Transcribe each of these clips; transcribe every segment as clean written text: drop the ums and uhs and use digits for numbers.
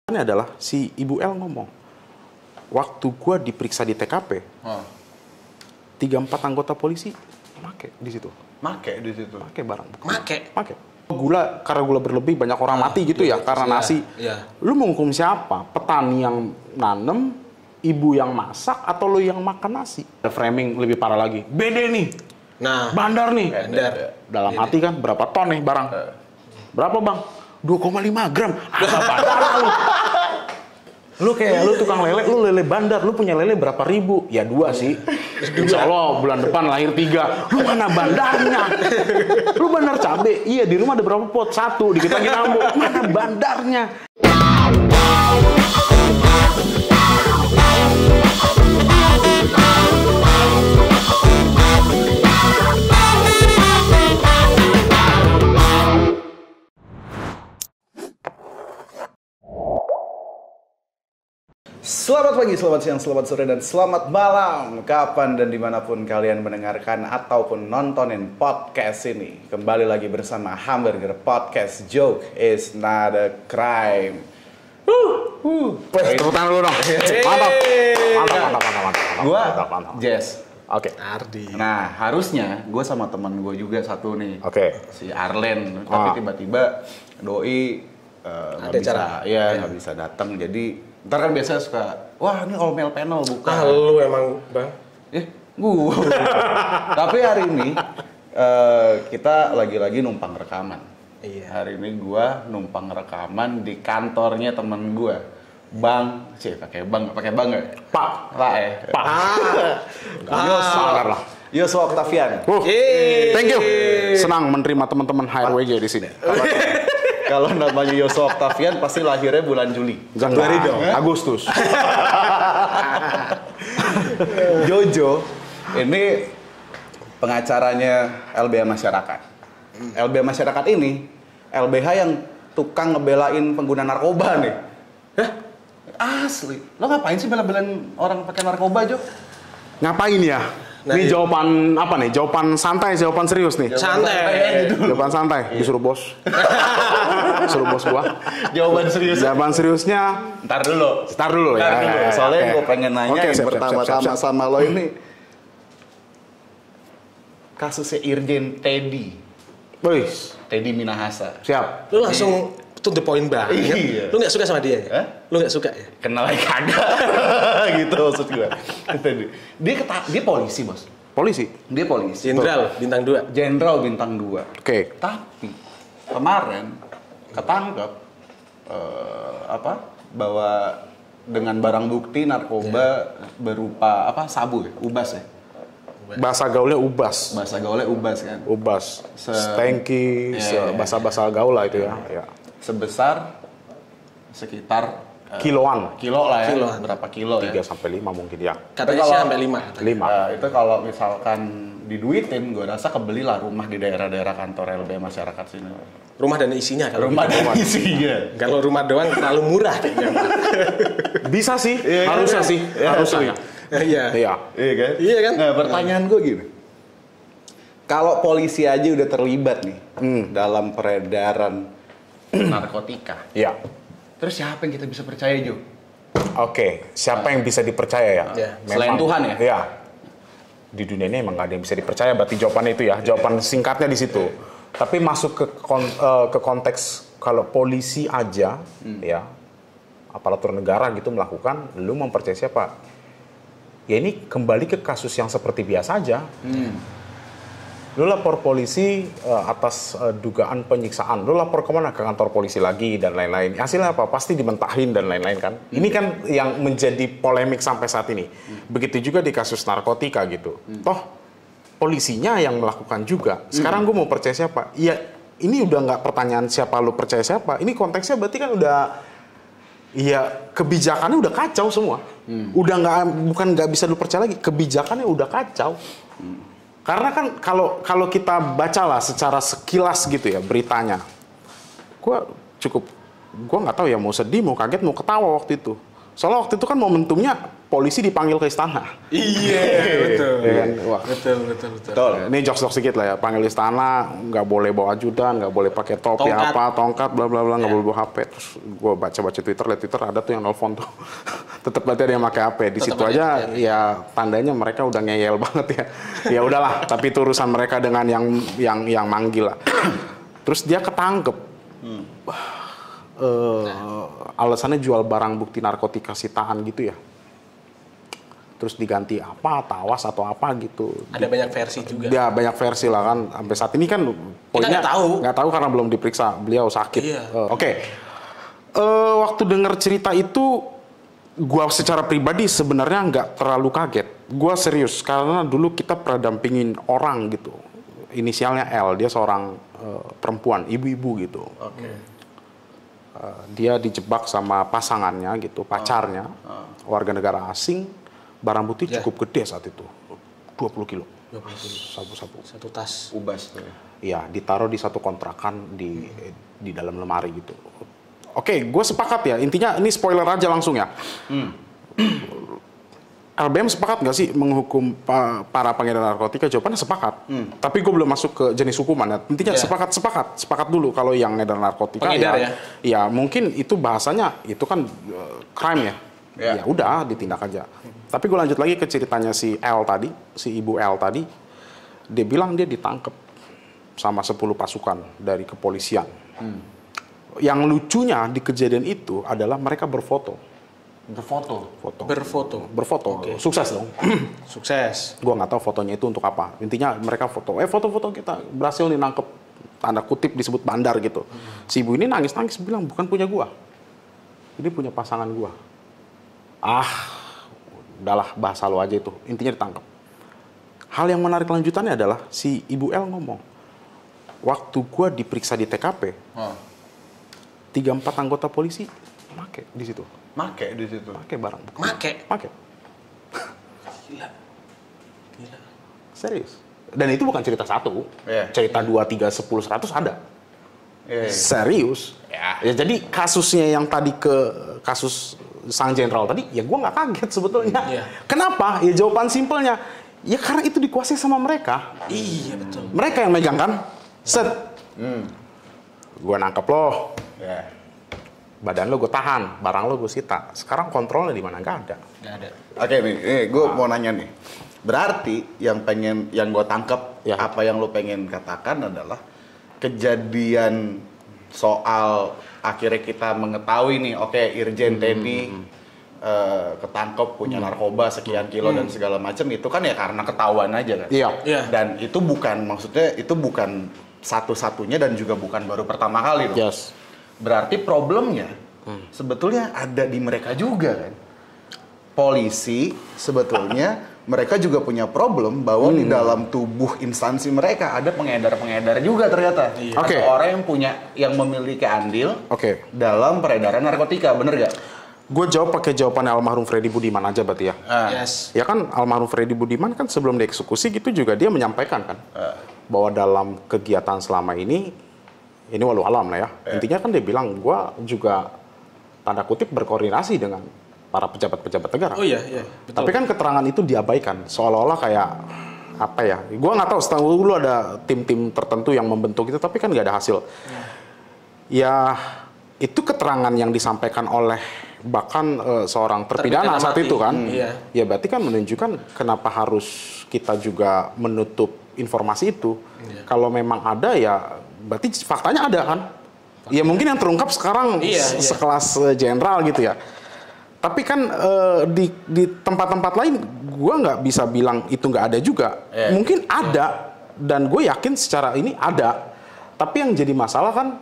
Ini adalah si Ibu L ngomong, waktu gua diperiksa di TKP, 3-4 anggota polisi make di situ. Make di situ. Make barang. Make. Gula, karena gula berlebih banyak orang mati gitu ya karena nasi. Iya. Lu mau hukum siapa? Petani yang nanem, ibu yang masak, atau lu yang makan nasi? Ada framing lebih parah lagi. BD nih. Nah, Bandar nih. bandar. Dalam hati kan berapa ton nih barang? Berapa bang? 2,5 gram. Ah, bandar lu. Lu kayak lu tukang lele, lu lele bandar, lu punya lele berapa ribu? Ya 2 sih. Insya Allah bulan depan lahir 3. Lu mana bandarnya? Lu bandar cabe? Iya, di rumah ada berapa pot? 1, dikit lagi nambah. Mana bandarnya? Selamat pagi, selamat siang, selamat sore, dan selamat malam. Kapan dan dimanapun kalian mendengarkan ataupun nontonin podcast ini. Kembali lagi bersama Hamburger Podcast. Joke is not a crime. Tepuk tangan dulu dong. Mantap. Gua Mantap. Jess. Oke. Ardi. Nah, harusnya gue sama teman gue juga satu nih. Oke. Si Arlen. Tapi tiba-tiba doi Ada acara. nggak bisa datang. Jadi ntar kan biasanya suka, wah ini Olmel Panel bukan. Lu emang, Bang. Gua. Tapi hari ini kita lagi-lagi numpang rekaman. Iya. Hari ini gua numpang rekaman di kantornya temen gua. Bang, pakai bang nggak? Pak. Pak ya. Pak. Lah. Yosua Octavian. Thank you. Senang menerima teman-teman HRWG di sini. Kalau namanya Yosua Octavian pasti lahirnya bulan Juli. Januari dong. Agustus. Jojo ini pengacaranya LBH Masyarakat. LBH Masyarakat ini LBH yang tukang ngebelain pengguna narkoba nih. Hah? Asli. Lo ngapain sih bela-belain orang pakai narkoba, Jo? Ngapain ya? Nah, ini iya. jawaban apa nih? Jawaban santai, jawaban serius nih. Santai. Jawaban santai. Disuruh bos. Suruh bos gua. Jawaban serius. Jawaban seriusnya. Ntar dulu. Ya. Soalnya Oke. gue pengen nanya Oke, yang siap. pertama-tama sama lo ini. Kasusnya Irjen Teddy. Boys, Teddy Minahasa. siap. Lu langsung to the point banget. Iya. Lu nggak suka sama dia ya? Hah? Lu nggak suka ya? Kenal aja kagak. Gitu maksud gue. Dia polisi, Bos. Polisi. Dia polisi. Jenderal bintang 2. Jenderal bintang 2. Oke. Tapi kemarin ketangkep bahwa dengan barang bukti narkoba berupa sabu ya, ubas ya. Bahasa gaulnya ubas. Bahasa gaulnya ubas kan. Ubas. Stanky, Iya. bahasa gaul lah itu ya. Ya. Sebesar sekitar Kiloan. kilo lah ya. Kiloan. Berapa kilo 3 ya? sampai 5 mungkin ya. Katanya sih sampai 5. 5. Itu kalau misalkan diduitin, gue rasa kebelilah rumah di daerah-daerah kantor LBH Masyarakat sini. Rumah dan isinya kalau Rumah gitu. dan isinya. Kalau rumah doang terlalu murah kayaknya. Bisa sih, Iya, harusnya kan? sih. Iya, Harusnya. asli. Iya. Iya. Iya kan? Iya kan? Nah, pertanyaan gue gini. Kalau polisi aja udah terlibat nih dalam peredaran narkotika, Iya. terus siapa yang kita bisa percaya, Jo? Oke, siapa yang bisa dipercaya ya? Ya, selain Tuhan ya? Iya. Di dunia ini emang gak ada yang bisa dipercaya, berarti jawabannya itu ya. Jawaban singkatnya di situ. Tapi masuk ke konteks kalau polisi aja, ya, aparatur negara gitu melakukan, lu mempercayai siapa? Ya ini kembali ke kasus yang seperti biasa aja. Lu lapor polisi atas dugaan penyiksaan. Lu lapor kemana? Ke kantor polisi lagi dan lain-lain. Hasilnya apa? Pasti dimentahin dan lain-lain kan. Ini kan yang menjadi polemik sampai saat ini. Begitu juga di kasus narkotika gitu. Toh polisinya yang melakukan juga. Sekarang gue mau percaya siapa? Ya ini udah nggak pertanyaan siapa lu percaya siapa. Ini konteksnya berarti kan udah, ya kebijakannya udah kacau semua. Udah bukan nggak bisa lu percaya lagi. Kebijakannya udah kacau. Karena kan kalau kita bacalah secara sekilas gitu ya beritanya, gue nggak tahu ya mau sedih, mau kaget, mau ketawa waktu itu. Soalnya waktu itu kan momentumnya polisi dipanggil ke istana. Iya, betul. Ya kan? Wah. Betul. Ini jokes-jokes sedikit lah ya. Panggil istana, nggak boleh bawa ajudan, nggak boleh pakai topi tongkat, bla bla bla, nggak boleh bawa HP. Terus gue baca Twitter, liat Twitter ada tuh yang nelfon tuh. Tetap berarti ada yang pakai HP. Di situ aja ya tandanya mereka udah ngeyel banget ya. Ya udahlah, tapi itu urusan mereka dengan yang manggil lah. Terus dia ketangkep. Alasannya jual barang bukti narkotika sitaan gitu ya. Terus diganti apa, tawas atau apa gitu. Ada banyak versi juga. Ya banyak versi lah kan. Sampai saat ini kan poinnya nggak tahu karena belum diperiksa. Beliau sakit. Iya. Oke. Waktu dengar cerita itu, gua secara pribadi sebenarnya nggak terlalu kaget. Gua serius karena dulu kita pernah dampingin orang gitu. Inisialnya L. Dia seorang perempuan, ibu-ibu gitu. Oke. Dia dijebak sama pasangannya gitu, pacarnya, warga negara asing. Barang bukti cukup gede saat itu, 20 kilo. 20 kilo. Sabu-sabu. Satu tas. Ubas tuh. Iya, ditaruh di satu kontrakan di dalam lemari gitu. Oke, gue sepakat ya. Intinya ini spoiler aja langsung ya. LBM sepakat nggak sih menghukum para pengedar narkotika? Jawabannya sepakat. Tapi gue belum masuk ke jenis hukuman ya. Intinya sepakat dulu kalau yang ngedar narkotika. Pengedar ya? Ya mungkin itu bahasanya itu kan crime ya. Ya udah ditindak aja. Tapi gue lanjut lagi ke ceritanya si L tadi, si ibu L tadi. Dia bilang dia ditangkap sama 10 pasukan dari kepolisian. Yang lucunya di kejadian itu adalah mereka berfoto. Berfoto. Okay. Sukses dong. Sukses. Gue nggak tahu fotonya itu untuk apa. Intinya mereka foto. Foto-foto kita berhasil nih nangkep. Tanda kutip disebut bandar gitu. Si ibu ini nangis-nangis bilang bukan punya gua. Ini punya pasangan gua. Udahlah bahasa lo aja itu. Intinya ditangkap. Hal yang menarik lanjutannya adalah si ibu L ngomong. Waktu gua diperiksa di TKP, 3-4 anggota polisi make di situ. Make di situ. Pakai barang bukti. Make. Gila. Serius. Dan itu bukan cerita satu. Cerita 2, 3, 10, 100 ada. Serius. Ya, jadi kasusnya yang tadi ke kasus sang jenderal tadi, ya gue nggak kaget sebetulnya. Kenapa? Ya jawaban simpelnya. Ya karena itu dikuasai sama mereka. Iya betul. Mereka yang megang kan. Set. Gue nangkep lo. Badan lo gue tahan, barang lo gue sita. Sekarang kontrolnya di mana? Nggak ada. Oke nih, gue mau nanya nih. Berarti yang gue tangkap, apa yang lo pengen katakan adalah kejadian soal akhirnya kita mengetahui nih, Irjen Teddy ketangkep punya narkoba sekian kilo dan segala macam, itu kan ya karena ketahuan aja kan. Iya. Dan itu bukan, maksudnya itu bukan satu-satunya dan juga bukan baru pertama kali loh. Yes. Berarti problemnya sebetulnya ada di mereka juga kan. Polisi sebetulnya mereka juga punya problem bahwa di dalam tubuh instansi mereka ada pengedar-pengedar juga ternyata. Ada orang yang memiliki andil dalam peredaran narkotika, bener gak? Gue jawab pakai jawaban almarhum Freddy Budiman aja berarti ya. Yes. Ya kan almarhum Freddy Budiman kan sebelum dieksekusi gitu juga dia menyampaikan kan bahwa dalam kegiatan selama ini walau alam lah ya. Intinya kan dia bilang gue juga tanda kutip berkoordinasi dengan para pejabat-pejabat negara. Oh iya, betul. Tapi kan keterangan itu diabaikan, seolah-olah kayak apa ya? Gua nggak tahu. Setahu dulu ada tim-tim tertentu yang membentuk itu, tapi kan nggak ada hasil. Ya itu keterangan yang disampaikan oleh bahkan seorang terpidana saat itu kan. Ya berarti kan menunjukkan kenapa harus kita juga menutup informasi itu. Kalau memang ada ya berarti faktanya ada kan. Ya mungkin yang terungkap sekarang sekelas jenderal gitu ya. Tapi kan di tempat-tempat lain gue nggak bisa bilang itu nggak ada juga. Mungkin ada, dan gue yakin secara ini ada. Tapi yang jadi masalah kan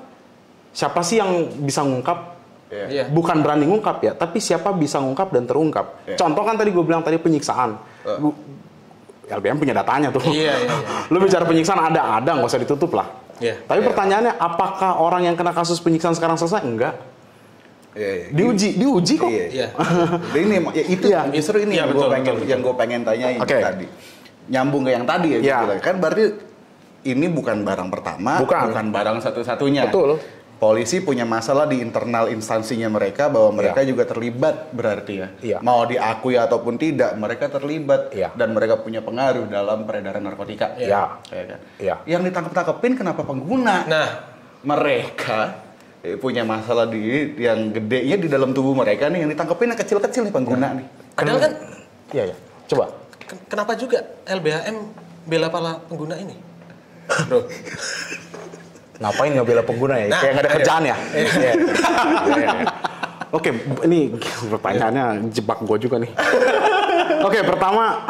siapa sih yang bisa ngungkap? Bukan berani ngungkap ya, tapi siapa bisa ngungkap dan terungkap. Contoh kan tadi gue bilang tadi penyiksaan. LBM punya datanya tuh. Lu bicara penyiksaan ada nggak usah ditutup lah. Tapi pertanyaannya, apakah orang yang kena kasus penyiksaan sekarang selesai? Enggak. Diuji kok. Ini justru ini yang gue pengen tanyain tadi. Nyambung ke yang tadi ya. Kan berarti ini bukan barang pertama, bukan barang satu-satunya. Betul. polisi punya masalah di internal instansinya mereka bahwa mereka juga terlibat berarti ya. Iya. Mau diakui ataupun tidak, mereka terlibat Iya. dan mereka punya pengaruh dalam peredaran narkotika. Iya. Ya kan? Iya. Yang ditangkap-tangkepin kenapa pengguna? Nah, Mereka punya masalah di yang gedenya di dalam tubuh mereka nih, yang ditangkepin yang kecil-kecil nih pengguna nih. padahal kan Iya, ya. Coba. kenapa juga LBHM bela para pengguna ini? Bro. Ngapain ngebela pengguna ya? Nah, Kayak nggak ada ayo. kerjaan ya? Iya. Iya, iya. Oke, ini pertanyaannya jebak gue juga nih. Oke, pertama,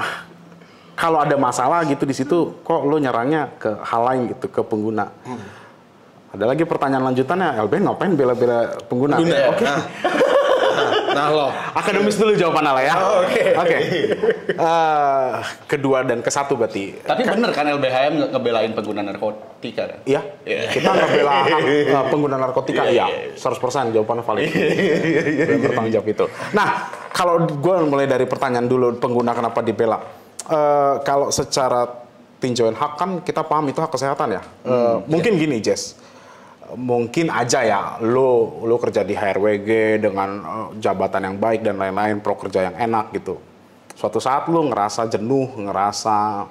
kalau ada masalah gitu di situ, kok lo nyerangnya ke hal lain gitu, ke pengguna? Ada lagi pertanyaan lanjutannya, LB ngapain bela-bela pengguna? Pengguna, ya? Oke. Nah lo. Akademis dulu jawabannya lah ya. Oke. Oke. Kedua dan ke satu berarti. Tapi bener kan LBHM ngebelain pengguna narkotika kan? Iya, kita nggak bela hak pengguna narkotika, iya, 100% jawabannya valid. Dan bertanggung jawab itu. Nah, kalau gue mulai dari pertanyaan dulu, pengguna kenapa dibela? Kalau secara tinjauan hak kan kita paham itu hak kesehatan ya. Mungkin gini, Jess. Mungkin aja ya, lo kerja di HRWG dengan jabatan yang baik dan lain-lain, pro kerja yang enak gitu. Suatu saat lo ngerasa jenuh, ngerasa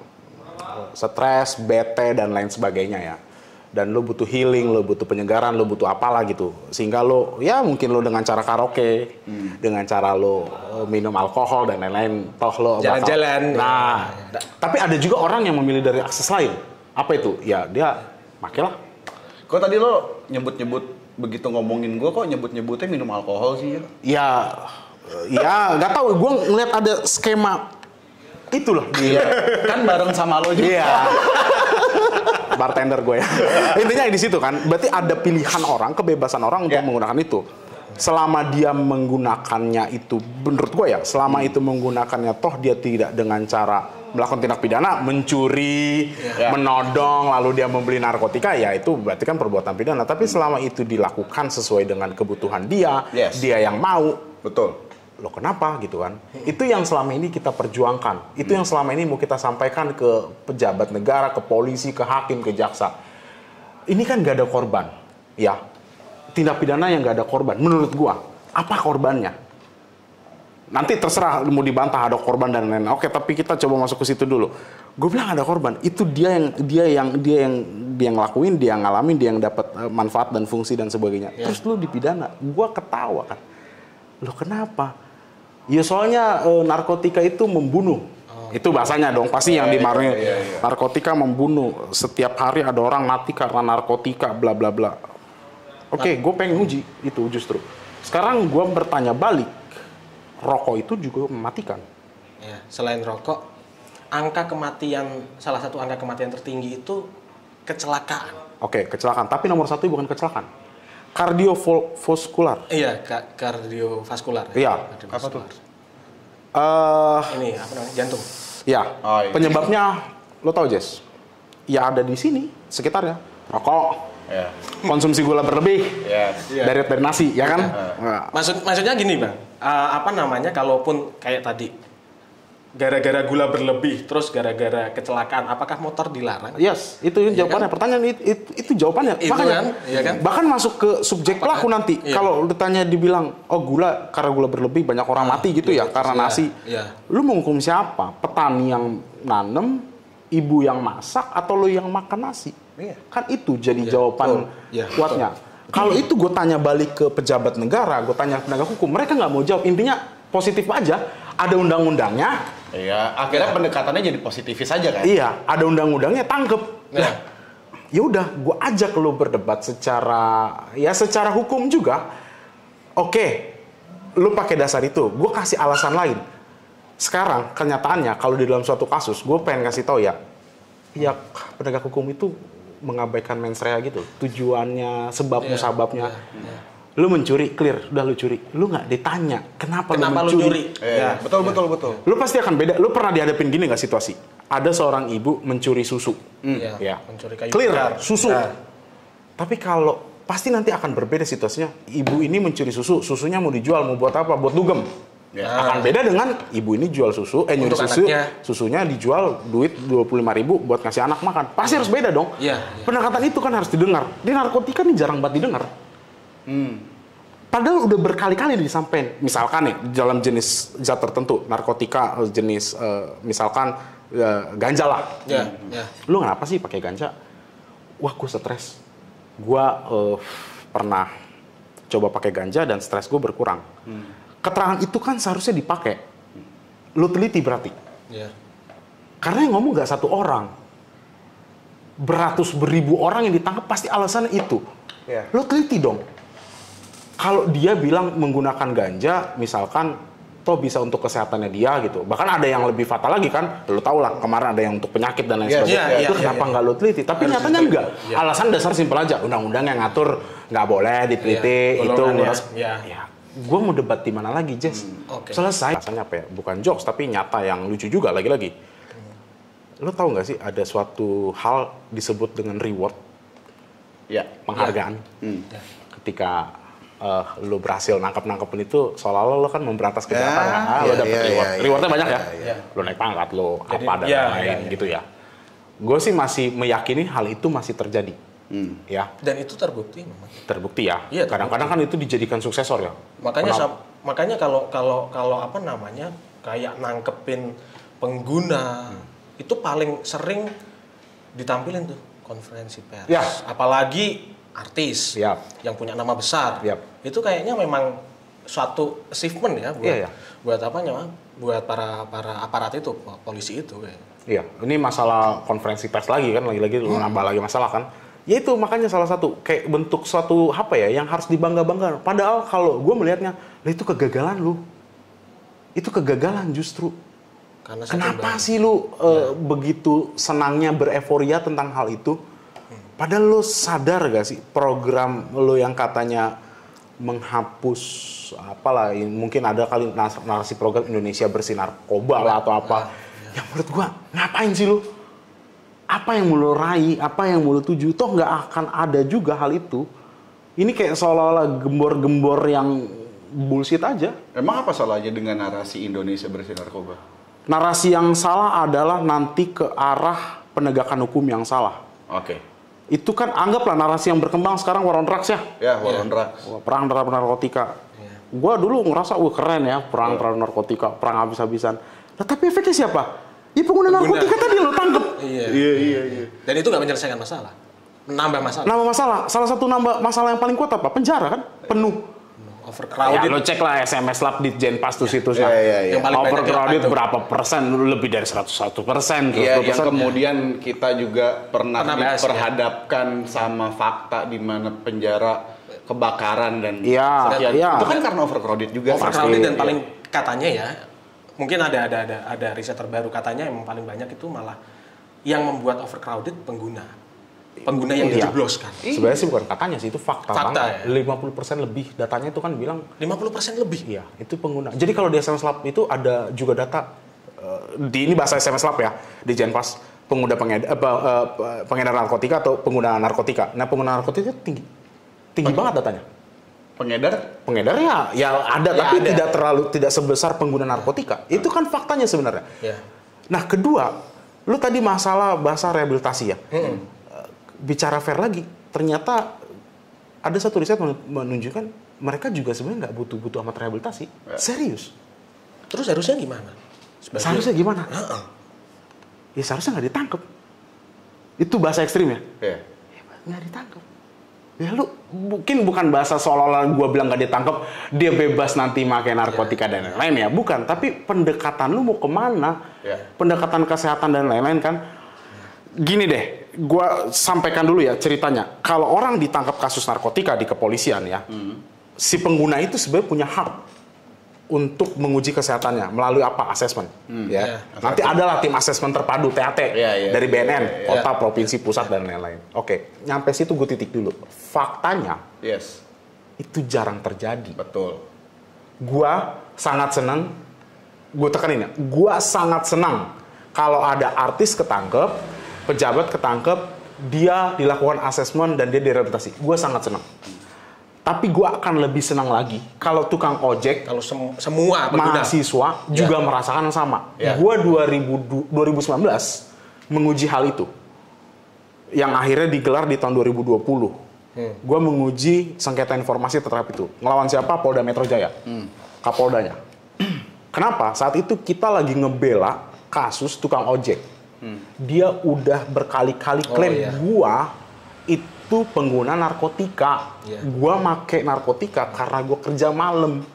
stres, bete dan lain sebagainya ya. Dan lo butuh healing, lo butuh penyegaran, lo butuh apalah gitu. Sehingga lo, ya mungkin lo dengan cara karaoke, dengan cara lo minum alkohol dan lain-lain, toh lo Jalan-jalan. Nah, tapi ada juga orang yang memilih dari akses lain. Apa itu? Ya dia makailah. Kok tadi lo nyebut-nyebut begitu ngomongin gue, kok nyebut-nyebutnya minum alkohol sih ya? Ya nggak tahu. Gue ngeliat ada skema itulah. Iya. Kan bareng sama lo juga. Iya. Bartender gue ya. Intinya di situ kan. Berarti ada pilihan orang, kebebasan orang untuk menggunakan itu. Selama dia menggunakannya itu, menurut gue ya, selama itu menggunakannya toh dia tidak dengan cara melakukan tindak pidana, mencuri, menodong, lalu dia membeli narkotika, ya itu berarti kan perbuatan pidana. Tapi selama itu dilakukan sesuai dengan kebutuhan dia, dia yang mau, Betul. lo kenapa gitu kan? Itu yang selama ini kita perjuangkan. Itu yang selama ini mau kita sampaikan ke pejabat negara, ke polisi, ke hakim, ke jaksa. Ini kan gak ada korban, ya. Tindak pidana yang gak ada korban, menurut gua, apa korbannya? Nanti terserah mau dibantah ada korban dan lain-lain. Oke, tapi kita coba masuk ke situ dulu. Gue bilang ada korban. Itu dia yang ngelakuin, dia yang ngalamin, dia yang dapat manfaat dan fungsi dan sebagainya. Terus lu dipidana. Gue ketawa kan. Lo kenapa? Ya soalnya narkotika itu membunuh. Itu bahasanya dong. Pasti yang dimarahin. Narkotika membunuh. Setiap hari ada orang mati karena narkotika, bla bla bla. Oke, gue pengen uji itu justru. Sekarang gue bertanya balik. Rokok itu juga mematikan. Ya, selain rokok, salah satu angka kematian tertinggi itu kecelakaan. Oke, kecelakaan. Tapi nomor satu bukan kecelakaan. Kardiovaskular. Iya, kardiovaskular. Iya. Apa tuh? Ini apa namanya? Jantung. Ya. Oh, iya. Penyebabnya lo tau, Jess? Ya ada di sini sekitarnya. Rokok. Ya. Konsumsi gula berlebih. Ya. Dari nasi, ya kan? Maksudnya gini, Bang. Apa namanya, kalaupun kayak tadi gara-gara gula berlebih terus gara-gara kecelakaan, apakah motor dilarang? Yes, itu jawabannya. Kan? Pertanyaan itu jawabannya. Itu makanya, kan, iya kan? bahkan masuk ke subjek Apakah- pelaku nanti. iya. Kalau ditanya dibilang, oh karena gula berlebih banyak orang mati gitu ya, karena iya, nasi. iya. Lu mau hukum siapa? Petani yang nanem, ibu yang masak, atau lu yang makan nasi? Iya. Kan itu jadi jawaban betul. Iya, kuatnya. Kalau itu gue tanya balik ke pejabat negara, gue tanya penegak hukum, mereka nggak mau jawab. Intinya positif aja. Ada undang-undangnya. Iya. Akhirnya pendekatannya jadi positifis aja kan? Iya, ada undang-undangnya, tangkep. Nah. Ya udah, gue ajak lo berdebat secara hukum juga. Oke, lo pakai dasar itu, gue kasih alasan lain. Sekarang kenyataannya kalau di dalam suatu kasus, gue pengen kasih tahu ya, pihak penegak hukum itu mengabaikan mens rea gitu. Tujuannya, sebab musababnya. Lu mencuri, clear, udah lu curi. Lu nggak ditanya, kenapa lu mencuri? Iya. Betul. Lu pasti akan beda. Lu pernah dihadapin gini nggak situasi? Ada seorang ibu mencuri susu. Iya, Ya. mencuri kayu Clear, bakar. susu. Nah. Tapi kalau pasti nanti akan berbeda situasinya. Ibu ini mencuri susu, susunya mau dijual, mau buat apa? Buat dugem. Akan beda dengan ibu ini jual susu, nyuri Untuk susu, anaknya. susunya dijual duit 25.000 buat ngasih anak makan. Pasti harus beda dong. Iya. Pendekatan itu kan harus didengar. Di narkotika nih jarang banget didengar. Padahal udah berkali-kali disampaikan, misalkan nih dalam jenis zat tertentu, narkotika jenis misalkan ganja lah. Lu kenapa sih pakai ganja? Wah, gue stres. Gue pernah coba pakai ganja dan stres gue berkurang. Keterangan itu kan seharusnya dipakai. Lu teliti berarti. Karena yang ngomong nggak satu orang, beratus beribu orang yang ditangkap pasti alasannya itu. Lu teliti dong. Kalau dia bilang menggunakan ganja, misalkan, toh bisa untuk kesehatannya dia gitu. Bahkan ada yang lebih fatal lagi kan, lo tau lah kemarin ada yang untuk penyakit dan lain sebagainya. Itu kenapa nggak lo teliti? Tapi nyatanya enggak. Alasan dasar simpel aja, undang-undang yang ngatur nggak boleh diteliti itu. Gue mau debat di mana lagi, Jess? Selesai. Rasanya apa ya? Bukan jokes, tapi nyata yang lucu juga lagi-lagi. Lo tau nggak sih ada suatu hal disebut dengan reward, penghargaan, ketika lo berhasil nangkep-nangkepin itu seolah-olah lo kan memberantas kejahatan, lo dapet reward. Rewardnya banyak ya. Lo naik pangkat, lo apa dan lain-lain gitu ya. Gue sih masih meyakini hal itu masih terjadi. Ya. Dan itu terbukti memang. Terbukti ya. Kadang-kadang kan itu dijadikan suksesor ya. Makanya kalau apa namanya kayak nangkepin pengguna itu paling sering ditampilin tuh konferensi pers. Apalagi artis yang punya nama besar, itu kayaknya memang suatu achievement ya buat apanya, buat para aparat itu, polisi itu. Ini masalah konferensi pers lagi kan, lagi-lagi nambah lagi masalah kan. Ya itu makanya salah satu kayak bentuk suatu apa ya yang harus dibangga-banggakan. Padahal kalau gue melihatnya, itu kegagalan lu, itu kegagalan justru. Kenapa sih lu begitu senangnya bereforia tentang hal itu? Padahal lo sadar gak sih program lo yang katanya menghapus apalah, mungkin ada kali narasi program Indonesia bersih narkoba lah atau apa. Yang menurut gua ngapain sih lo? Apa yang mau lo raih, apa yang mau lo tuju, toh nggak akan ada juga hal itu. Ini kayak seolah-olah gembor-gembor yang bullshit aja. Emang apa salahnya dengan narasi Indonesia bersih narkoba? Narasi yang salah adalah nanti ke arah penegakan hukum yang salah. Itu kan anggaplah narasi yang berkembang sekarang war on drugs ya. War on drugs. Perang terhadap narkotika. Gua dulu ngerasa keren ya, perang terhadap narkotika, perang habis-habisan. Nah, tapi efeknya siapa? Ya pengguna narkotika tadi lo tangkep. Iya. Dan itu nggak menyelesaikan masalah. Nambah masalah. Salah satu nambah masalah yang paling kuat apa? Penjara kan? Penuh. Overcrowded. Lo cek lah SMS Lab di Jenpas tuh situsnya. Overcrowded berapa persen? Lebih dari 101%. Yang kemudian kita juga pernah diperhadapkan sama fakta di mana penjara kebakaran dan itu kan karena overcrowded juga. Overcrowded dan paling katanya ya, mungkin ada riset terbaru katanya yang paling banyak itu malah yang membuat overcrowded pengguna yang dijebloskan. Sebenarnya sih bukan katanya sih, itu fakta ya? 50% lebih datanya itu kan bilang 50% lebih? Iya, itu pengguna. Jadi kalau di SMS Lab itu ada juga data, ini bahasa SMS Lab ya, di Jenpas, pengedar narkotika atau pengguna narkotika. Nah, pengguna narkotika tinggi banget datanya. Pengedar ya ada, tapi tidak sebesar pengguna narkotika. Itu kan faktanya sebenarnya. Nah, kedua, lu tadi masalah bahasa rehabilitasi ya. Bicara fair lagi, ternyata ada satu riset menunjukkan mereka juga sebenarnya nggak butuh amat rehabilitasi. Serius. Terus harusnya gimana? Seharusnya gimana? Ya seharusnya nggak ditangkap. Itu bahasa ekstrim ya? Nggak ditangkap. Ya lu mungkin bukan bahasa seolah-olah gue bilang nggak ditangkap, dia bebas nanti pakai narkotika dan lain-lain ya. Bukan, tapi pendekatan lu mau kemana? Pendekatan kesehatan dan lain-lain kan. Gini deh, gue sampaikan dulu ya ceritanya. Kalau orang ditangkap kasus narkotika di kepolisian ya, si pengguna itu sebenarnya punya hak untuk menguji kesehatannya melalui apa? Asesmen. Nanti adalah tim asesmen terpadu TAT dari BNN, kota, provinsi, pusat dan lain-lain. Oke, nyampe situ gue titik dulu. Faktanya, itu jarang terjadi. Betul. Gue sangat senang, gue tekanin ya, gue sangat senang kalau ada artis ketangkep, pejabat ketangkep, dia dilakukan asesmen dan dia direhabilitasi. Gue sangat senang. Tapi gue akan lebih senang lagi kalau tukang ojek, kalau semua mahasiswa juga merasakan yang sama. Gue 2019 menguji hal itu, yang akhirnya digelar di tahun 2020 Gue menguji sengketa informasi terhadap itu. Ngelawan siapa? Polda Metro Jaya. Kapoldanya. Kenapa? Saat itu kita lagi ngebela kasus tukang ojek. Dia udah berkali-kali klaim gua itu pengguna narkotika. Gua make narkotika karena gua kerja malam.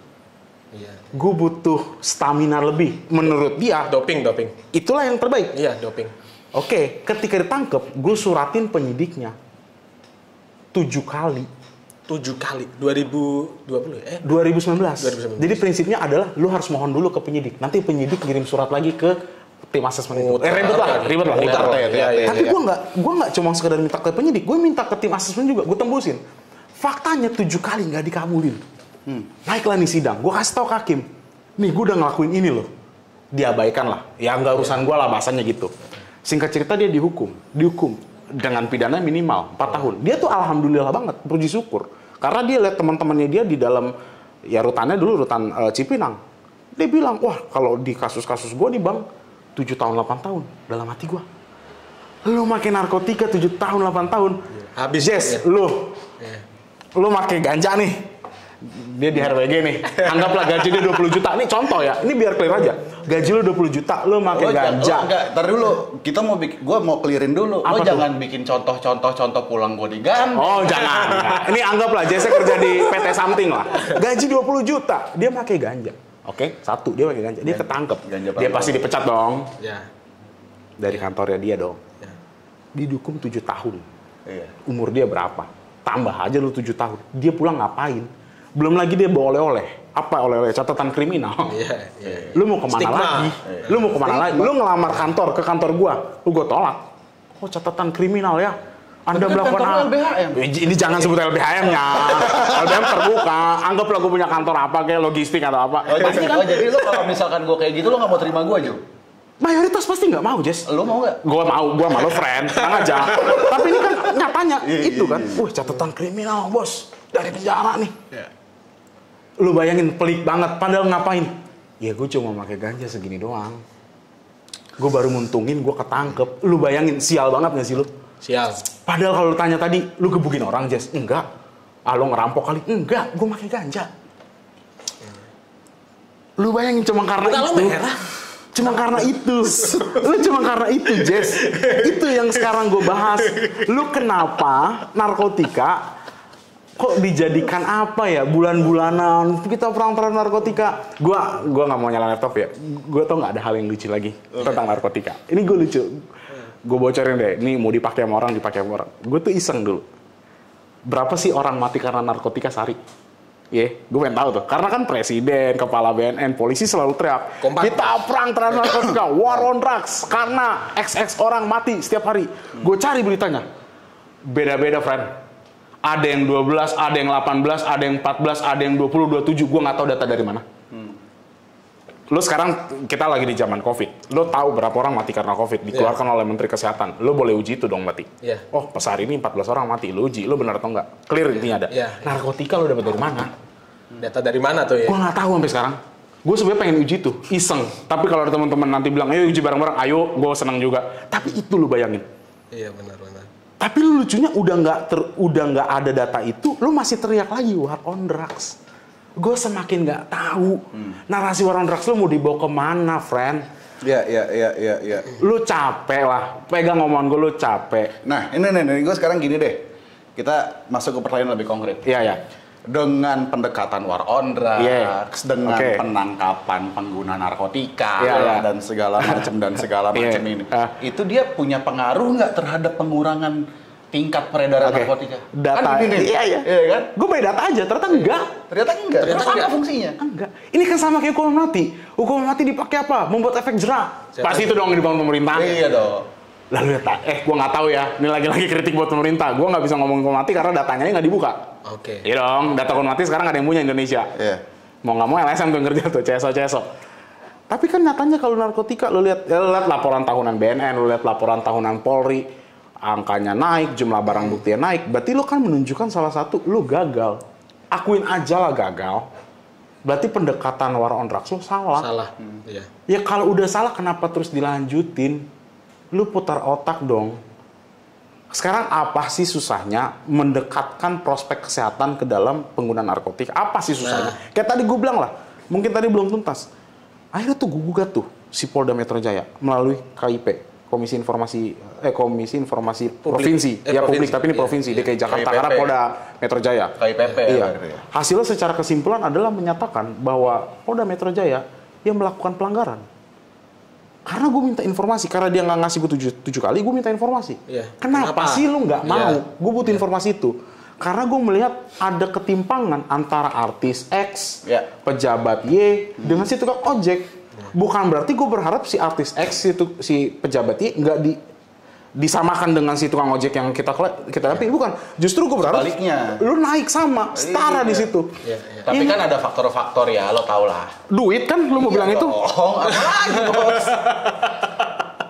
Gue butuh stamina lebih. Menurut dia Doping. itulah yang terbaik. Iya, doping. Oke, ketika ditangkap, gue suratin penyidiknya 7 kali. 7 kali 2020 ya? 2019. Jadi prinsipnya adalah lu harus mohon dulu ke penyidik. Nanti penyidik kirim surat lagi ke tim asesmen itu. Ribet lah. Tapi gue nggak cuma sekedar minta ke penyidik, gue minta ke tim asesmen juga, gue tembusin. Faktanya 7 kali nggak dikabulin. Naiklah nih sidang, gue kasih tau ke hakim, nih gue udah ngelakuin ini loh. Diabaikan lah, ya nggak urusan gue lah bahasanya gitu. Singkat cerita dia dihukum dengan pidana minimal 4 tahun. Dia tuh alhamdulillah banget, puji syukur. Karena dia lihat teman-temannya dia di dalam, ya rutannya dulu rutan Cipinang. Dia bilang, wah kalau di kasus-kasus gue nih bang, 7 tahun 8 tahun. Dalam hati gue, lu makin narkotika 7 tahun 8 tahun. Habis Jess, lu makin ganja nih. Dia di HRWG nih, anggaplah gaji dia 20 juta. Ini contoh ya, ini biar clear aja. Gaji lu 20 juta, lu makin ganja. Enggak, ntar dulu. Kita mau bikin, gue mau clearin dulu. Lo jangan bikin contoh pulang gue diganti. Oh jangan. Ini anggaplah Jesse kerja di PT something lah. Gaji 20 juta, dia pakai ganja. Oke, satu, dia pakai ganja. Dia ketangkep. Dia pasti dipecat dong. Ya. Dari kantornya dia dong. Ya. Dihukum 7 tahun. Iya. Umur dia berapa? Tambah aja lu 7 tahun. Dia pulang ngapain? Belum lagi dia bawa oleh-oleh. Apa oleh-oleh? Catatan kriminal. Iya. Lu mau kemana Stigma. lagi? Lu mau kemana lagi? Lu ngelamar ke kantor gua. Lu gua tolak. Oh catatan kriminal ya? Anda melakukan LBHM. Ini jangan sebut LBHM-nya. LBHM terbuka. Anggaplah gua punya kantor apa kayak logistik atau apa. Jadi lu kalau misalkan gue kayak gitu lu nggak mau terima gue Jo? Mayoritas pasti nggak mau, Jess. Lu mau nggak? Gua malu friend, tenang aja. Tapi ini kan nyatanya itu kan. Catatan kriminal bos dari penjara nih. Lu bayangin pelik banget, padahal ngapain? Ya gue cuma pakai ganja segini doang. Gue baru nguntungin, gue ketangkep. Lu bayangin, sial banget gak sih lu? Sial. Padahal kalau lu tanya tadi, lu gebukin orang, Jess? Enggak. Lu ngerampok kali? Enggak, gue pakai ganja. Lu bayangin cuma karena itu. Cuma karena itu. Lu cuma karena itu, Jess. Itu yang sekarang gue bahas. Lu kenapa narkotika kok dijadikan apa ya, bulan-bulanan kita perang terhadap narkotika. Gua nggak mau nyala laptop ya. Gua tau nggak ada hal yang lucu lagi tentang narkotika. Ini gue lucu. Gue bocorin deh. Ini mau dipakai sama orang, Gue tuh iseng dulu. Berapa sih orang mati karena narkotika sehari? Gue pengen tahu tuh. Karena kan presiden, kepala BNN, polisi selalu teriak. Kita perang terhadap narkotika, war on drugs. Karena XX orang mati setiap hari. Gue cari beritanya. Beda-beda, friend. Ada yang 12, ada yang 18, ada yang 14, ada yang 20, 27. Gue nggak tahu data dari mana. Lo sekarang, kita lagi di zaman COVID. Lo tahu berapa orang mati karena COVID? Dikeluarkan oleh Menteri Kesehatan. Lo boleh uji itu dong berarti. Oh, pas hari ini 14 orang mati. Lo uji, lo benar atau nggak? Clear intinya ada. Narkotika lo dapat dari mana? Data dari mana tuh ya? Gue nggak tahu sampai sekarang. Gue sebenarnya pengen uji tuh, iseng. Tapi kalau ada teman-teman nanti bilang, ayo uji bareng-bareng, ayo, gue senang juga. Tapi itu lo bayangin. Iya benar-benar. Tapi lu lucunya udah nggak ada data itu, lu masih teriak lagi war on drugs. Gue semakin nggak tahu narasi war on drugs lu mau dibawa kemana, friend? Iya. Lu capek lah, pegang omongan gue, lu capek. Nah, ini gue sekarang gini deh. Kita masuk ke pertanyaan lebih konkret. Iya. Dengan pendekatan war on drugs, dengan penangkapan pengguna narkotika dan segala macam ini, itu dia punya pengaruh nggak terhadap pengurangan tingkat peredaran narkotika? Data, kan iya kan? Gue main data aja, ternyata enggak. Ternyata enggak fungsinya. Enggak. Ini kan sama kayak hukuman mati. Hukuman mati dipakai apa? Membuat efek jerah. Pasti itu dong yang dibangun pemerintah. Iya dong. Lalu gue nggak tahu ya. Ini lagi-lagi kritik buat pemerintah. Gue nggak bisa ngomong hukuman mati karena datanya nggak dibuka. Oke. Iya dong, data hukuman mati sekarang nggak ada yang punya Indonesia. Mau nggak mau LSM tuh yang kerja tuh, CSO. Tapi kan nyatanya kalau narkotika, lu lihat laporan tahunan BNN, lu lihat laporan tahunan Polri, angkanya naik, jumlah barang bukti naik. Berarti lu kan menunjukkan salah satu, lu gagal. Akuin aja lah gagal. Berarti pendekatan war on drugs lu salah. Iya. Ya kalau udah salah, kenapa terus dilanjutin? Lu putar otak dong. Sekarang apa sih susahnya mendekatkan prospek kesehatan ke dalam pengguna narkotika? Apa sih susahnya? Kayak tadi gue bilang lah, mungkin tadi belum tuntas. Akhirnya tuh gue gugat tuh si Polda Metro Jaya melalui KIP. Komisi Informasi Provinsi, publik, tapi ini provinsi DKI Jakarta KIPP. karena Polda Metro Jaya. KIPP Iya. ya. Hasilnya secara kesimpulan adalah menyatakan bahwa Polda Metro Jaya dia melakukan pelanggaran. Karena gue minta informasi, karena dia nggak ngasih gue 7 kali, gue minta informasi. Iya. Kenapa sih lu nggak mau? Iya. Gue butuh informasi itu. Karena gue melihat ada ketimpangan antara artis X, pejabat Y, dengan si tukang ojek. Bukan berarti gue berharap si artis X itu si pejabat Y nggak disamakan dengan si tukang ojek yang kita tapi bukan. Justru gue berharap Sebaliknya. lu naik sama, setara di situ. Iya. Tapi kan ada faktor-faktor ya, lo tau lah. Duit kan lu mau bilang itu? Oh, apa lagi bos?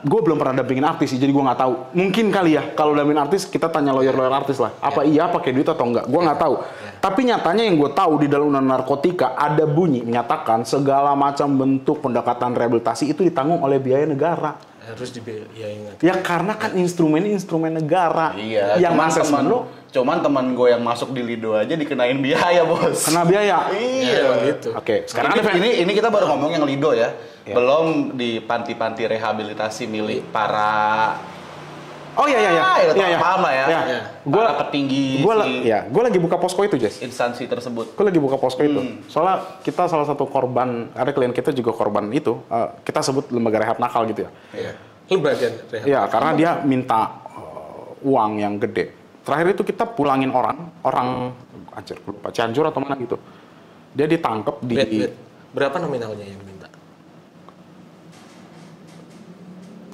Gue belum pernah dampingin artis sih, jadi gue nggak tahu. Mungkin kali ya, kalau dampingin artis kita tanya lawyer artis lah. Apa iya pakai duit atau enggak? Gue nggak tahu. Tapi nyatanya yang gue tahu di dalam undang narkotika ada bunyi menyatakan segala macam bentuk pendekatan rehabilitasi itu ditanggung oleh biaya negara. Harus dibiayain. Ya karena kan instrumen negara. Iya. Yang asesmen lu Cuman teman gue yang masuk di Lido aja dikenain biaya bos. kena biaya. Iya. Gitu. Oke, sekarang ada ini kita baru ngomong yang Lido ya. Belum di panti-panti rehabilitasi milik para Oh iya. paham lah ya. Gua para petinggi gue lagi buka posko itu, Jess. instansi tersebut. Gue lagi buka posko itu. Soalnya kita salah satu korban, ada klien kita juga korban itu. Kita sebut lembaga rehab nakal gitu ya. Iya. Lu bagian rehab. Iya, karena dia minta uang yang gede. Terakhir itu kita pulangin orang anjir, lupa Cianjur atau mana gitu. Dia ditangkap di Wait. Berapa nominalnya yang minta?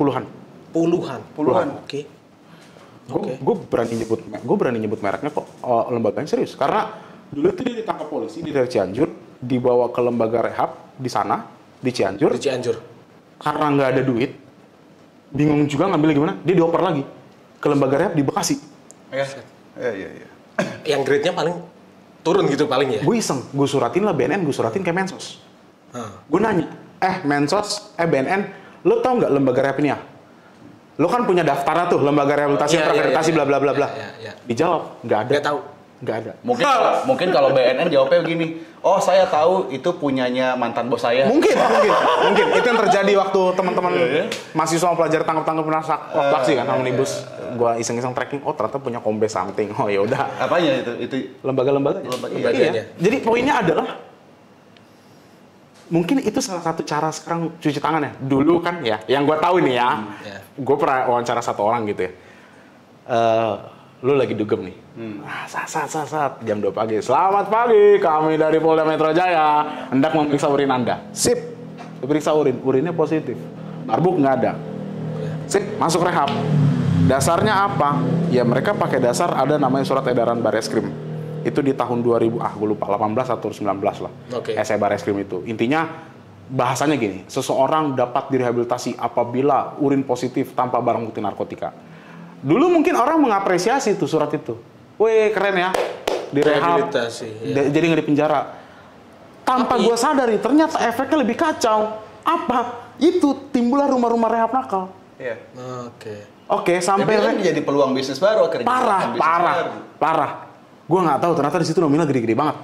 puluhan. Puluhan. Oke. Gue berani nyebut mereknya kok, lembaganya serius. Karena dulu itu dia ditangkap polisi dari Cianjur, dibawa ke lembaga rehab di sana, di Cianjur. Di Cianjur. Karena nggak ada duit, bingung juga ngambil gimana, dia dioper lagi ke lembaga rehab di Bekasi. Iya. Yang grade-nya paling turun gitu paling ya? Gue iseng, gue suratin lah BNN, gue suratin ke Mensos. Gue nanya, Mensos, BNN, lo tau nggak lembaga rehab ini ya? Lo kan punya daftarnya tuh, lembaga rehabilitasi, terakreditasi, bla bla bla bla. Dijawab, nggak ada. Nggak tahu. Nggak ada. Mungkin kalau BNN jawabnya begini, oh saya tahu itu punyanya mantan bos saya. Mungkin. Itu yang terjadi waktu teman-teman mahasiswa pelajar tangkap-tangkap waktu aksi kan, omnibus. Gua iseng-iseng tracking, oh ternyata punya Kombes something. Oh ya udah. Apanya itu? Lembaga-lembaga. Lembaganya. Jadi poinnya adalah mungkin itu salah satu cara sekarang cuci tangan ya. Dulu kan ya, yang gua tahu nih ya. Gue pernah wawancara satu orang gitu ya. Lu lagi dugem nih. Saat jam 2 pagi. Selamat pagi, kami dari Polda Metro Jaya hendak memeriksa urin Anda. Sip. Diperiksa urinnya positif. Marbuk nggak ada. Sip, masuk rehab. Dasarnya apa? Ya mereka pakai dasar ada namanya surat edaran Bareskrim. Itu di tahun 2000, gue lupa 18 atau 19 lah. SE Bareskrim itu. Intinya bahasanya gini, seseorang dapat direhabilitasi apabila urin positif tanpa barang bukti narkotika. Dulu mungkin orang mengapresiasi tuh surat itu. Wih, keren ya. Direhab. Jadi nggak dipenjara. Tanpa gue sadari, ternyata efeknya lebih kacau. Apa? Itu timbullah rumah-rumah rehab nakal. Iya. Oke, sampai kan jadi peluang bisnis baru akhirnya. Parah. Gue nggak tahu ternyata di situ nominal gede-gede banget.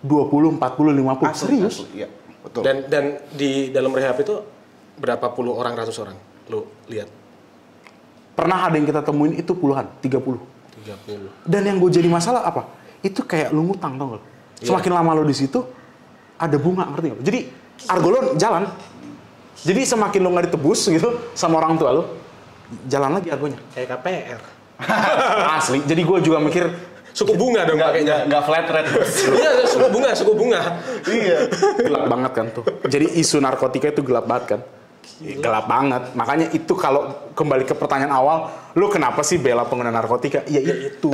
20, 40, 50. Serius? Iya, betul. Dan di dalam rehab itu berapa puluh orang, ratus orang? Lu lihat? Pernah ada yang kita temuin itu puluhan, 30. Dan yang gue jadi masalah apa? Itu kayak lu ngutang, tau gak? Semakin lama lu di situ, ada bunga, ngerti gak? Jadi argo lu jalan. Jadi semakin lu nggak ditebus gitu sama orang tua lu, jalan lagi argonya. Kayak KPR. Asli. Jadi gue juga mikir suku bunga dong pakainya. Nggak flat rate. Iya, suku bunga. Iya. Gelap banget kan tuh. Jadi isu narkotika itu gelap banget kan. Gelap banget. Makanya itu kalau kembali ke pertanyaan awal, lu kenapa sih bela pengguna narkotika? Ya itu.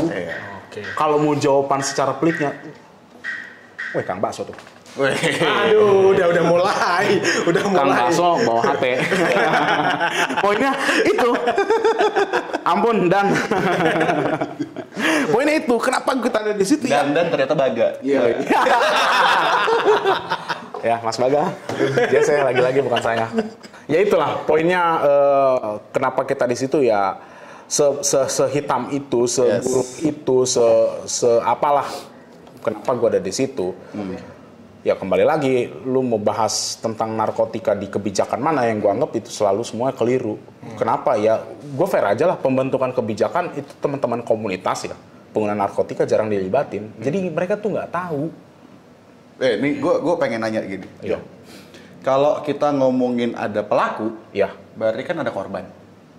Kalau mau jawaban secara peliknya, weh Kang Bakso tuh. Aduh, udah mulai. Kang Bakso bawa HP. Poinnya itu. Ampun dan. Poinnya itu, kenapa kita ada di situ ya? Dan ternyata Baga. Iya. Ya, Mas Baga. Dia saya lagi-lagi bukan saya. Ya itulah poinnya kenapa kita di situ ya. sehitam itu, seburuk itu, apalah. Kenapa gue ada di situ? Ya kembali lagi, lu mau bahas tentang narkotika di kebijakan mana yang gue anggap itu selalu semua keliru. Kenapa? Ya gue fair aja lah, pembentukan kebijakan itu teman-teman komunitas ya, pengguna narkotika jarang dilibatin. Jadi mereka tuh nggak tahu. Ini gue pengen nanya gini. Iya. Kalau kita ngomongin ada pelaku, Ya, berarti kan ada korban.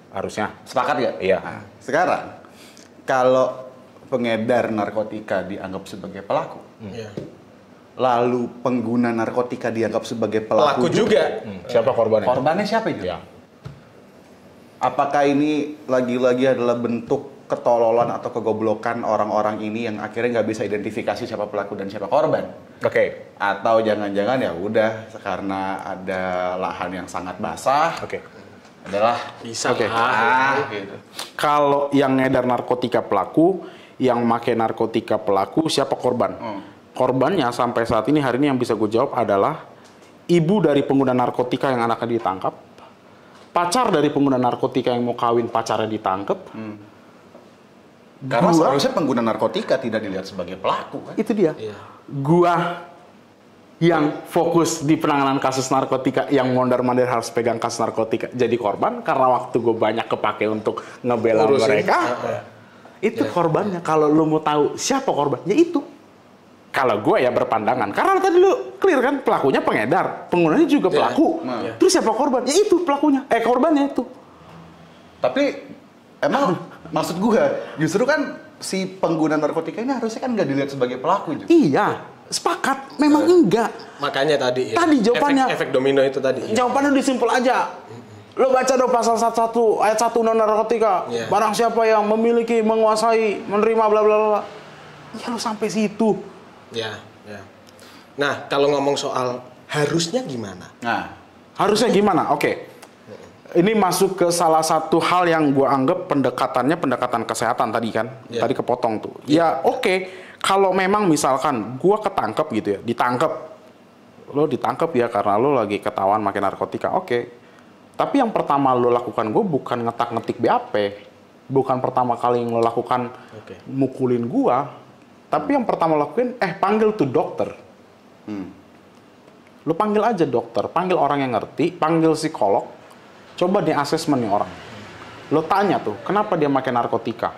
harusnya. Sepakat nggak? Iya. Nah, sekarang, kalau pengedar narkotika dianggap sebagai pelaku, Iya. lalu pengguna narkotika dianggap sebagai Pelaku juga. Siapa korbannya? Korbannya siapa itu? Ya. Apakah ini lagi-lagi adalah bentuk ketololan atau kegoblokan orang-orang ini yang akhirnya nggak bisa identifikasi siapa pelaku dan siapa korban? Oke. Atau jangan-jangan ya udah karena ada lahan yang sangat basah, Oke. adalah Bisa Oke. lah. gitu. Kalau yang ngedar narkotika pelaku, yang make narkotika pelaku, siapa korban? Korbannya sampai saat ini, hari ini yang bisa gue jawab adalah ibu dari pengguna narkotika yang anaknya ditangkap, pacar dari pengguna narkotika yang mau kawin pacarnya ditangkap. Karena Gua- seharusnya pengguna narkotika tidak dilihat sebagai pelaku kan? Itu dia. Iya. Gua yang fokus di penanganan kasus narkotika, yang mondar-mandir harus pegang kasus narkotika, jadi korban karena waktu gue banyak kepake untuk ngebela Urusin. mereka. Itu korbannya. Kalau lu mau tahu siapa korban, ya itu. Kalau gue ya berpandangan, karena tadi lu clear kan, pelakunya pengedar, penggunanya juga pelaku. Iya. Terus siapa korban? Ya itu pelakunya. Korbannya itu. Tapi emang maksud gue justru kan si pengguna narkotika ini harusnya kan nggak dilihat sebagai pelaku juga. Iya, sepakat. Memang enggak. Makanya tadi. Tadi jawabannya. Efek domino itu tadi. Jawabannya disimpel aja. Lo baca dong pasal 11 ayat 1 Undang Narkotika. Iya. Barang siapa yang memiliki, menguasai, menerima bla bla bla. Ya lo sampai situ. Ya, ya. Nah, kalau ngomong soal harusnya gimana? Nah, Harusnya gimana? Oke. Ini masuk ke salah satu hal yang gue anggap pendekatan kesehatan tadi kan. Iya. Tadi kepotong tuh. Ya oke. Kalau memang misalkan gue ketangkep gitu ya, ditangkep. Lo ditangkep ya karena lo lagi ketahuan makin narkotika. Oke. Tapi yang pertama lo lakukan gue bukan ngetak-ngetik BAP. Bukan pertama kali yang lo lakukan Oke. mukulin gue. Tapi yang pertama lo lakuin, panggil tuh dokter. Lo panggil aja dokter, panggil orang yang ngerti, panggil psikolog. Coba di asesmen nih orang. Lo tanya tuh, kenapa dia makin narkotika?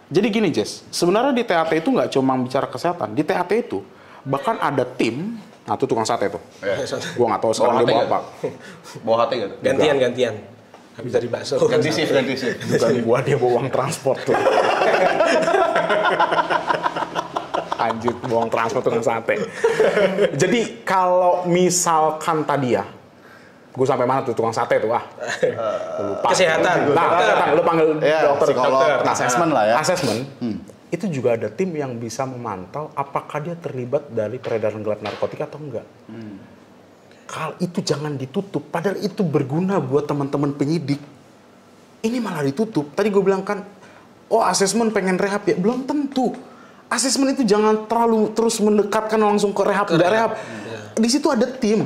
Jadi gini Jess, sebenarnya di TAT itu nggak cuma bicara kesehatan. Di TAT itu bahkan ada tim, nah tuh tukang sate tuh. Gua nggak tahu sekarang dia bawa apa. bawa hati gitu. Gantian. Habis dari bakso. Ganti shift. Bukan gua, dia bawa uang transport tuh. Anjir, bawa uang transport tukang sate. Jadi kalau misalkan tadi ya, gue sampai mana tuh tukang sate tuh lupa. Kesehatan. Nah, kesehatan. Lu panggil Ya, dokter, psikolog, dokter. asesmen lah ya. Asesmen. Itu juga ada tim yang bisa memantau apakah dia terlibat dari peredaran gelap narkotika atau enggak. Kalau itu jangan ditutup, padahal itu berguna buat teman-teman penyidik. Ini malah ditutup. Tadi gue bilang kan, asesmen pengen rehab ya, belum tentu. Asesmen itu jangan terlalu terus mendekatkan langsung ke rehab, enggak rehab. Di situ ada tim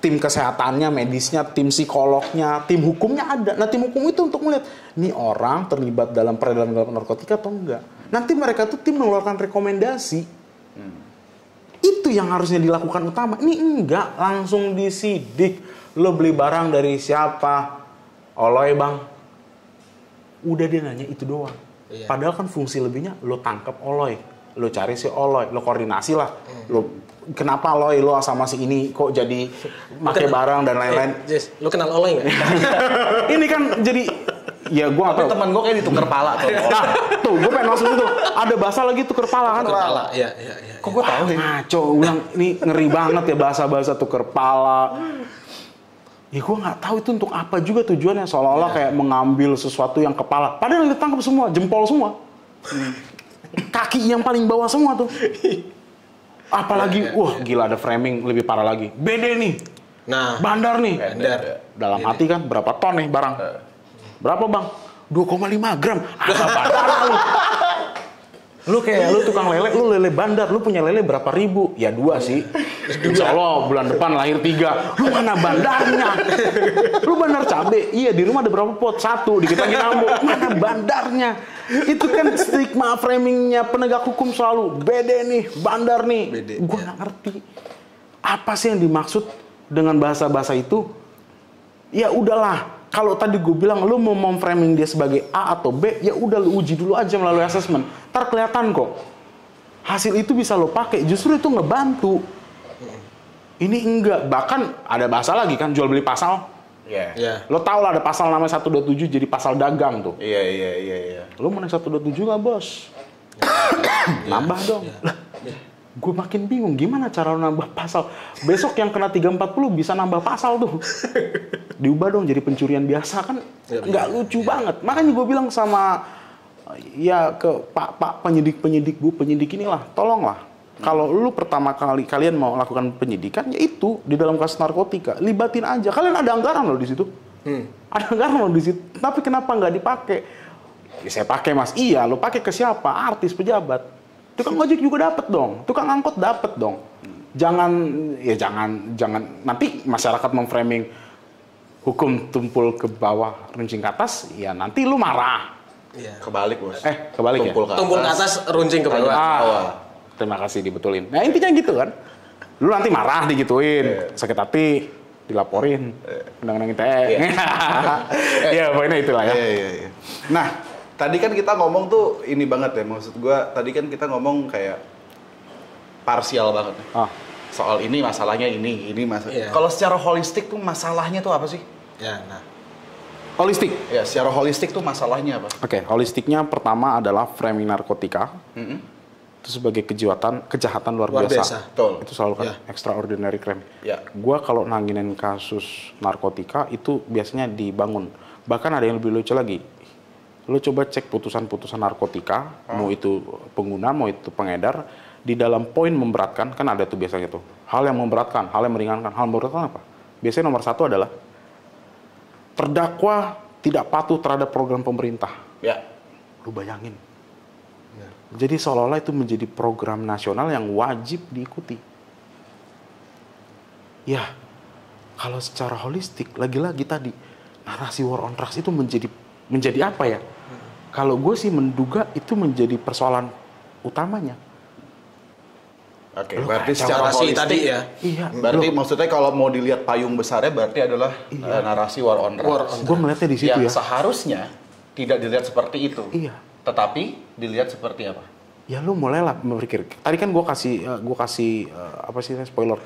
kesehatannya, medisnya, tim psikolognya, tim hukumnya ada. Nah, tim hukum itu untuk melihat nih orang terlibat dalam peredaran narkotika atau enggak. Nanti mereka tuh tim mengeluarkan rekomendasi. Itu yang harusnya dilakukan utama. Ini enggak, langsung disidik. Lo beli barang dari siapa? Oloy bang. Udah dia nanya itu doang. Iya. Padahal kan fungsi lebihnya lo tangkap Oloy. Lo cari si Oloy, lo koordinasi lah. Lo kenapa Oloy lo sama si ini kok jadi pakai barang dan lain-lain. Jess, lu kenal Oloy nggak? Ini kan jadi ya gua Tapi nggak tahu. teman gue kayak ditukar pala tuh. Nah, tuh gue pengen masuk itu. Ada bahasa lagi tuker pala kan. Kepala. Iya. Kok gue tahu ya? Ngaco, bilang ini ngeri banget ya bahasa-bahasa tuker pala. Ya gue nggak tahu itu untuk apa juga tujuannya, seolah-olah kayak mengambil sesuatu yang kepala. Padahal yang ditangkap semua, jempol semua. Kaki yang paling bawah semua tuh. Apalagi, wah gila ada framing lebih parah lagi. BD nih, Nah, bandar nih. bandar. Dalam hati kan berapa ton nih barang? Berapa bang? 2,5 gram. Apa bandar lu? Lu kayak lu tukang lele, lu lele bandar, lu punya lele berapa ribu? Ya 2 sih. Insya Allah bulan depan lahir 3. Lu mana bandarnya? Lu bandar cabe, iya di rumah ada berapa pot? 1, dikit lagi nambah. Mana bandarnya? Itu kan stigma framingnya penegak hukum selalu. Bede nih, bandar nih. Gue nggak ngerti. Apa sih yang dimaksud dengan bahasa-bahasa itu? Ya udahlah. Kalau tadi gue bilang lu mau memframing dia sebagai A atau B, ya udah lu uji dulu aja melalui asesmen. Ntar kelihatan kok. Hasil itu bisa lo pakai, justru itu ngebantu. Ini enggak, bahkan ada bahasa lagi kan jual beli pasal. Iya. Lo tau lah ada pasal namanya 127 jadi pasal dagang tuh. Iya. Lo mau naik 127 nggak bos? Nambah dong. Lah, gue makin bingung gimana cara lo nambah pasal. Besok yang kena 340 bisa nambah pasal tuh. Diubah dong jadi pencurian biasa kan nggak lucu banget. Makanya gue bilang sama ya ke pak penyidik inilah, tolonglah. Kalau lu pertama kali kalian mau lakukan penyidikan, ya itu di dalam kasus narkotika libatin aja. Kalian ada anggaran loh di situ. Ada anggaran loh di situ. Tapi kenapa nggak dipakai? Ya, saya pakai mas. Iya, lo pakai ke siapa? Artis, pejabat. Tukang ojek juga dapat dong, tukang angkot dapat dong. Jangan nanti masyarakat memframing hukum tumpul ke bawah, runcing ke atas, ya nanti lu marah. Iya. Kebalik bos. Kebalik Tumpul ke atas, runcing ke bawah. Terima kasih dibetulin. Nah intinya gitu kan. Lu nanti marah digituin, sakit hati, dilaporin, undang-undang ITE. Ya pokoknya itulah ya. Iya. Nah, tadi kan kita ngomong tuh ini banget ya, maksud gua tadi kan kita ngomong kayak parsial banget. Soal ini masalahnya ini masalah. Iya. Kalau secara holistik tuh masalahnya tuh apa sih? Ya, nah. Holistik. Ya, secara holistik tuh masalahnya apa? Oke, holistiknya pertama adalah framing narkotika. Itu sebagai kejahatan luar biasa. Betul. Itu selalu kan extraordinary crime. Ya. Gua kalau nanginin kasus narkotika itu biasanya dibangun. Bahkan ada yang lebih lucu lagi. Lo coba cek putusan-putusan narkotika, mau itu pengguna, mau itu pengedar, di dalam poin memberatkan, kan ada tuh biasanya tuh. Hal yang memberatkan, hal yang meringankan. Hal yang memberatkan apa? Biasanya nomor 1 adalah terdakwa tidak patuh terhadap program pemerintah. Ya. Lu bayangin. Jadi seolah-olah itu menjadi program nasional yang wajib diikuti. Ya, kalau secara holistik, lagi-lagi tadi, narasi war on drugs itu menjadi apa ya? Kalau gue sih menduga itu menjadi persoalan utamanya. Oke, berarti secara holistik tadi ya. Iya. Berarti maksudnya kalau mau dilihat payung besarnya berarti adalah narasi war on drugs. Gue melihatnya di situ ya. Seharusnya tidak dilihat seperti itu. Iya. Tetapi dilihat seperti apa? Ya lu mulailah berpikir. Tadi kan gue kasih apa sih spoiler.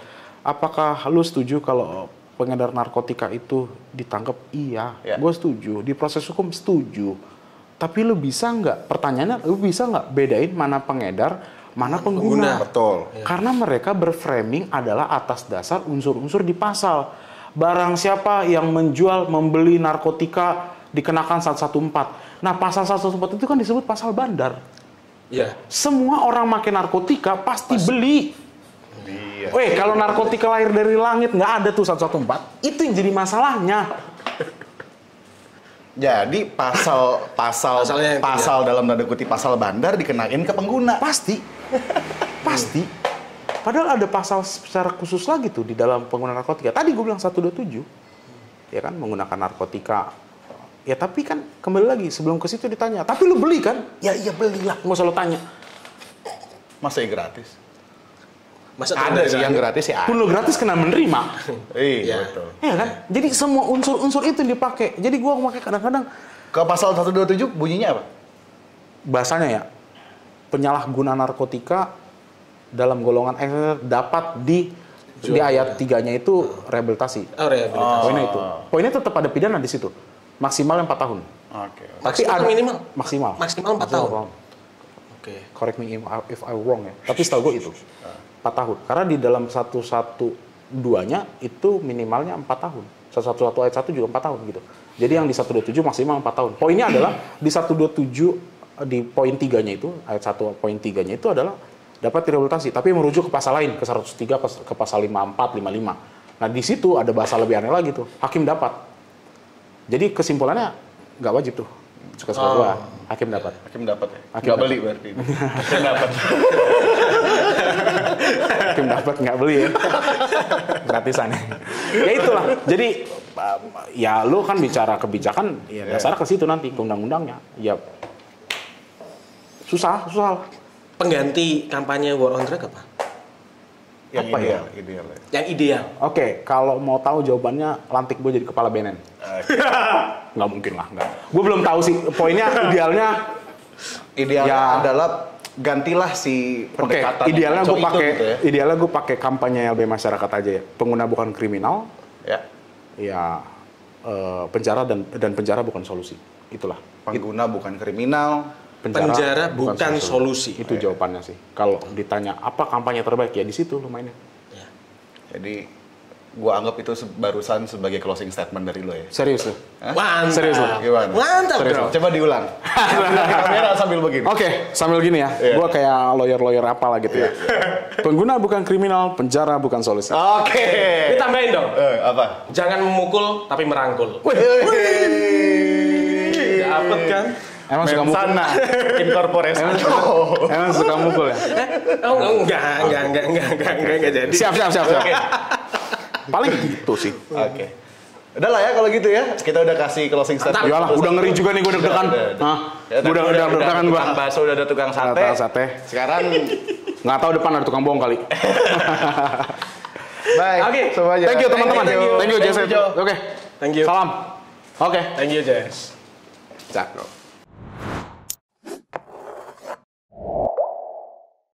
Apakah lu setuju kalau pengedar narkotika itu ditangkap? Iya. Gue setuju. Di proses hukum setuju. Tapi lu bisa nggak? Pertanyaannya, lu bisa nggak bedain mana pengedar, mana pengguna? Betul. Karena mereka berframing adalah atas dasar unsur-unsur di pasal. Barang siapa yang menjual, membeli narkotika dikenakan 114. Nah, pasal 114 itu kan disebut pasal bandar. Iya. Semua orang makin narkotika pasti beli. Iya. Weh, kalau narkotika lahir dari langit nggak ada tuh 114. Itu yang jadi masalahnya. Jadi pasal dalam tanda kutip pasal bandar dikenain ke pengguna. Pasti. Padahal ada pasal secara khusus lagi tuh di dalam pengguna narkotika. Tadi gue bilang 127. Ya kan, menggunakan narkotika. Ya tapi kan kembali lagi sebelum ke situ ditanya, tapi lu beli kan? Ya iya belilah, nggak usah lu tanya. Masa gratis? Masa ada sih yang gratis ya. Pun lu gratis kena menerima. Iya betul. Iya kan? Jadi semua unsur-unsur itu dipakai. Jadi gua pakai kadang-kadang ke pasal 127 bunyinya apa? Bahasanya ya, penyalahguna narkotika dalam golongan dapat di ayat 3-nya itu rehabilitasi. Oh, rehabilitasi. Poinnya itu. Poinnya tetap ada pidana di situ. Maksimal 4 tahun. Oke. Tapi Maksimal ada minimal. Maksimal 4 tahun. Oke. Correct me if I wrong ya. Tapi setahu gue itu 4 tahun. Karena di dalam 112-nya itu minimalnya 4 tahun. 111 ayat 1 juga 4 tahun gitu. Jadi yang di 127 maksimal 4 tahun. Poinnya adalah di 127 di poin 3-nya itu, ayat 1 poin 3-nya itu adalah dapat direhabilitasi, tapi merujuk ke pasal lain, ke 103, ke pasal 54, 55. Nah, di situ ada bahasa lebih aneh lagi tuh. Hakim dapat. Jadi kesimpulannya nggak wajib tuh. Suka-suka gua. Hakim dapat. Hakim dapat ya? Hakim Nggak dapat. beli berarti. Hakim dapat. Hakim dapat nggak beli ya. Gratisan ya. Ya itulah. Jadi ya lu kan bicara kebijakan ya dasarnya ke situ nanti ke undang-undangnya. Ya susah. Pengganti kampanye war on drug apa? Yang Apa ideal, ideal ya. Yang ideal. Oke, kalau mau tahu jawabannya lantik gue jadi kepala BNN. Nggak mungkin lah, nggak. Gue belum tahu sih poinnya idealnya. Idealnya Ya. adalah gantilah si Oke, pendekatan idealnya yang gue ngaco pakai itu gitu ya. idealnya gue pakai kampanye LB masyarakat aja ya. Pengguna bukan kriminal, Ya. ya penjara dan penjara bukan solusi. Itulah. Pengguna bukan kriminal. Penjara bukan solusi. Itu jawabannya sih. Kalau ditanya apa kampanye terbaik ya di situ lu mainnya. Ya. Jadi gua anggap itu barusan sebagai closing statement dari lo ya. Serius lu? Mantap. Serius lu? Gimana? Mantap, Serius bro. lu? Coba diulang. Di kamera sambil begini. Oke, sambil gini ya. Iya. Gua kayak lawyer apa lah gitu ya. Pengguna bukan kriminal, penjara bukan solusi. Oke. Ditambahin dong. Apa? Jangan memukul tapi merangkul. Wih. Dapet kan? Emang suka mukul? Sana incorporasi. Emang suka mukul ya? Oh, enggak jadi. Siap. Paling gitu sih. Oke. Udah lah ya kalau gitu ya. Kita udah kasih closing statement. Iyalah, udah ngeri juga nih gue deg-degan. Hah? Udah deg-degan gue. Tukang bakso udah ada tukang sate. Tukang sate. Sekarang Nggak tahu depan ada tukang bohong kali. baik. Oke. Semuanya. Thank you teman-teman. Thank you Jesse. Joe. Oke. Thank you. Salam. Oke. Thank you, Jess. Cakep.